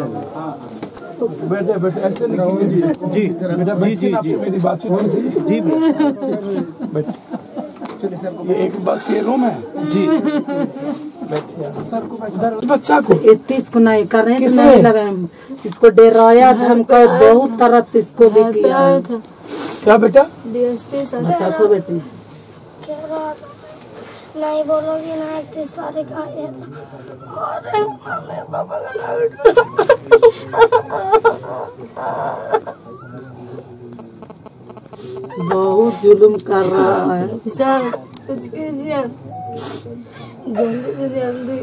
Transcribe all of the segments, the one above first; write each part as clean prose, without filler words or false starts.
बैठे बैठे ऐसे नहीं जी बेटा बैठिए, आपसे मेरी बातचीत होगी जी। बैठिए, ये एक बस ये रूम है जी। बच्चा को 31 को नहीं करेंट नहीं लगा, इसको डराया धमका बहुत तरह से इसको भी किया। क्या बेटा? डीएसपी सर बता बेटे कह रहा था नहीं बोलोगी ना 31 तारीख का ये पापा बहुत जुल्म कर रहा है सर, कुछ कीजिए जल्दी से जल्दी।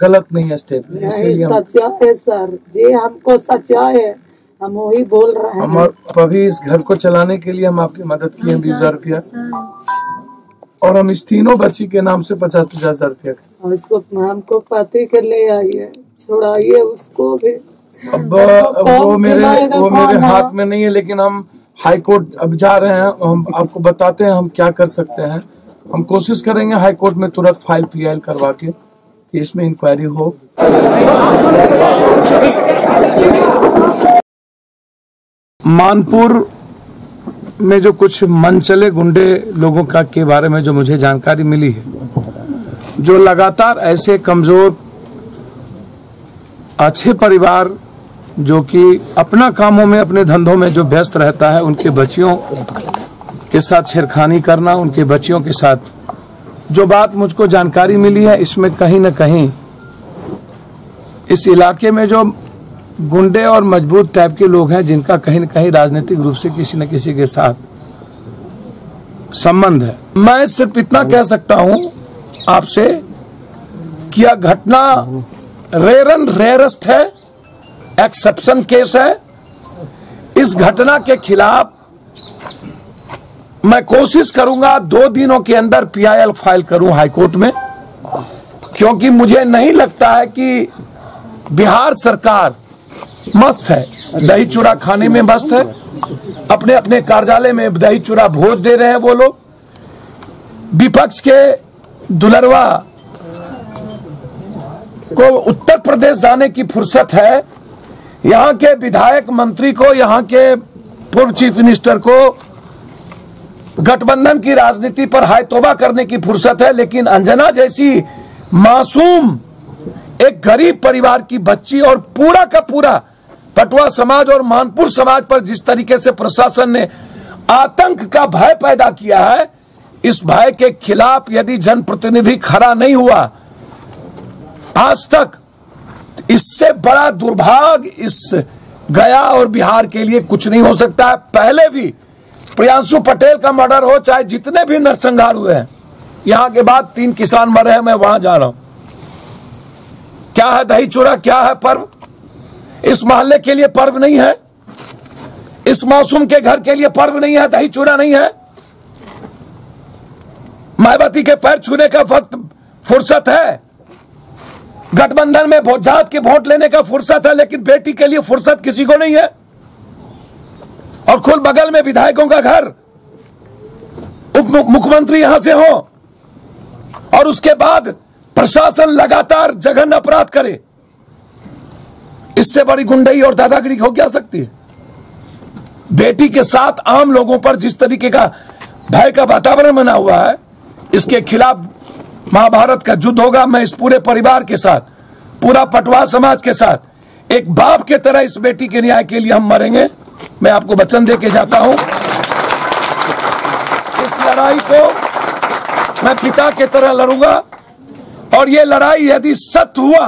गलत नहीं है स्टेप, इसलिए सच्चा है सर जी, हमको सच्चा है, हम वही बोल रहे हैं। हम अभी इस घर को चलाने के लिए हम आपकी मदद किए 20,000 रुपया, और हम इस तीनों बच्ची के नाम से 50,000 रुपया। इसको हमको पति के ले आइए, छुड़ाइए उसको भी। अब वो मेरे हाथ में नहीं है, लेकिन हम हाई कोर्ट अब जा रहे हैं, हम आपको बताते हैं हम क्या कर सकते हैं। हम कोशिश करेंगे हाई कोर्ट में तुरंत फाइल PIL करवा के कि इसमें इंक्वायरी हो। मानपुर में जो कुछ मनचले गुंडे लोगों का के बारे में जो मुझे जानकारी मिली है, जो लगातार ऐसे कमजोर अच्छे परिवार जो कि अपना कामों में अपने धंधों में जो व्यस्त रहता है, उनके बच्चियों के साथ छेड़खानी करना, उनके बच्चियों के साथ जो बात मुझको जानकारी मिली है, इसमें कहीं न कहीं इस इलाके में जो गुंडे और मजबूत टाइप के लोग हैं, जिनका कहीं न कहीं राजनीतिक रूप से किसी न किसी के साथ संबंध है। मैं सिर्फ इतना कह सकता हूं आपसे कि यह घटना रेयर एंड रेयरेस्ट है, एक्सेप्शन केस है। इस घटना के खिलाफ मैं कोशिश करूंगा 2 दिनों के अंदर PIL फाइल करूं हाईकोर्ट में, क्योंकि मुझे नहीं लगता है कि बिहार सरकार मस्त है, दही चूड़ा खाने में मस्त है, अपने अपने कार्यालय में दही चूड़ा भोज दे रहे हैं वो लोग। विपक्ष के दुलरवा को उत्तर प्रदेश जाने की फुर्सत है, यहाँ के विधायक मंत्री को, यहाँ के पूर्व चीफ मिनिस्टर को गठबंधन की राजनीति पर हाय तौबा करने की फुर्सत है, लेकिन अंजना जैसी मासूम एक गरीब परिवार की बच्ची और पूरा का पूरा पटवा समाज और मानपुर समाज पर जिस तरीके से प्रशासन ने आतंक का भय पैदा किया है, इस भय के खिलाफ यदि जनप्रतिनिधि खड़ा नहीं हुआ आज तक, इससे बड़ा दुर्भाग्य इस गया और बिहार के लिए कुछ नहीं हो सकता है। पहले भी प्रियांशु पटेल का मर्डर हो, चाहे जितने भी नरसंहार हुए हैं, यहां के बाद 3 किसान मरे हैं, मैं वहां जा रहा हूं। क्या है दही चूड़ा, क्या है पर्व? इस मोहल्ले के लिए पर्व नहीं है, इस मासूम के घर के लिए पर्व नहीं है, दही चूड़ा नहीं है। मायावती के पैर छूने का वक्त फुर्सत है, गठबंधन में जात के वोट लेने का फुर्सत है, लेकिन बेटी के लिए फुर्सत किसी को नहीं है। और खुद बगल में विधायकों का घर, उप मुख्यमंत्री यहां से हो, और उसके बाद प्रशासन लगातार जघन्य अपराध करे, इससे बड़ी गुंडई और दादागिरी हो क्या सकती है? बेटी के साथ आम लोगों पर जिस तरीके का भय का वातावरण बना हुआ है, इसके खिलाफ महाभारत का युद्ध होगा। मैं इस पूरे परिवार के साथ, पूरा पटवा समाज के साथ एक बाप के तरह इस बेटी के न्याय के लिए हम मरेंगे। मैं आपको वचन दे के जाता हूं, इस लड़ाई को मैं पिता के तरह लड़ूंगा, और ये लड़ाई यदि सत्य हुआ,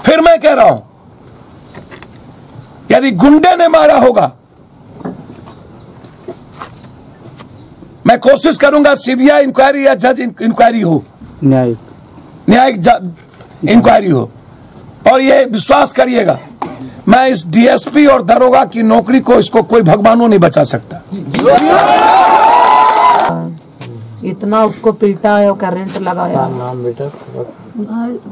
फिर मैं कह रहा हूं, यदि गुंडे ने मारा होगा, मैं कोशिश करूंगा CBI इंक्वायरी या जज इंक्वायरी हो, न्यायिक इंक्वायरी हो। और ये विश्वास करिएगा, मैं इस DSP और दरोगा की नौकरी को, इसको कोई भगवानों नहीं बचा सकता। इतना उसको पीटा है और करंट लगाया। नाम बेटा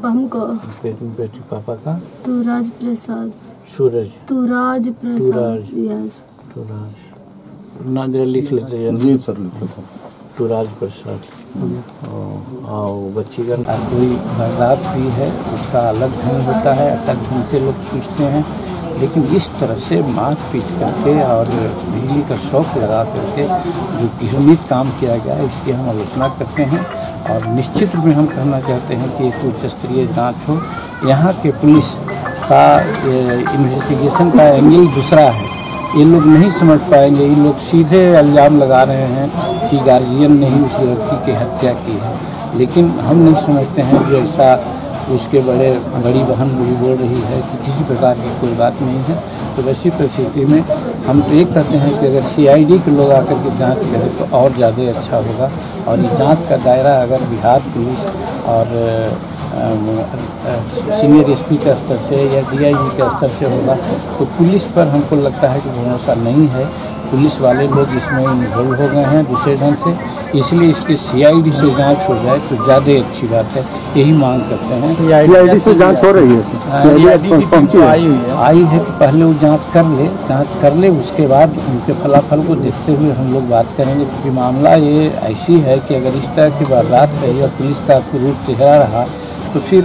हमको बेटी पापा का? तुराज प्रसाद। सूरज। तुराज प्रसाद। यस। तुराज ना लिख लेते हैं। तुराज प्रसाद। और बच्ची का कोई वारदात हुई है उसका अलग ढंग होता है, अलग ढंग से लोग पूछते हैं, लेकिन इस तरह से मार पीट करके और बिजली का शौक लगा करके जो घृणित काम किया गया इसकी हम आलोचना करते हैं और निश्चित रूप में हम कहना चाहते हैं कि एक उच्च स्तरीय जाँच हो। यहाँ के पुलिस का इन्वेस्टिगेशन का एंगल दूसरा है, ये लोग नहीं समझ पाएंगे, ये लोग सीधे इल्ज़ाम लगा रहे हैं कि गार्जियन ने ही उस लड़की की हत्या की है, लेकिन हम नहीं समझते हैं कि ऐसा उसके बड़ी बहन भी बोल रही है कि किसी प्रकार की कोई बात नहीं है। तो वैसी परिस्थिति में हम तो ये कहते हैं कि अगर CID के लोग आकर के जांच करें तो और ज़्यादा अच्छा होगा, और ये जांच का दायरा अगर बिहार पुलिस और सीनियर SP के स्तर से या DIG के स्तर से होगा तो पुलिस पर हमको लगता है कि भरोसा नहीं है। पुलिस वाले लोग इसमें इन्वॉल्व हो गए हैं दूसरे ढंग से, इसलिए इसकी CID से जांच हो जाए तो ज़्यादा अच्छी बात है, यही मांग करते हैं। CID से जांच हो रही है? CID आई है कि पहले वो जांच कर ले उसके बाद उनके फलाफल को देखते हुए हम लोग बात करेंगे, क्योंकि मामला ये ऐसी है कि अगर इस तरह की वारदात रही और पुलिस का रूप चेहरा रहा तो फिर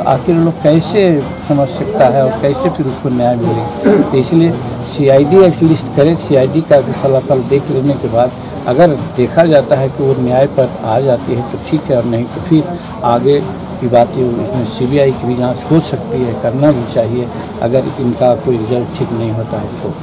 आखिर लोग कैसे समझ सकता है और कैसे फिर उसको न्याय मिलेगा। तो इसलिए CID एटलीस्ट करे, CID का भी फलाफल देख लेने के बाद अगर देखा जाता है कि वो न्याय पर आ जाती है तो ठीक है, और नहीं तो फिर आगे की बातें इसमें CBI की भी जांच हो सकती है, करना भी चाहिए अगर इनका कोई रिजल्ट ठीक नहीं होता है तो।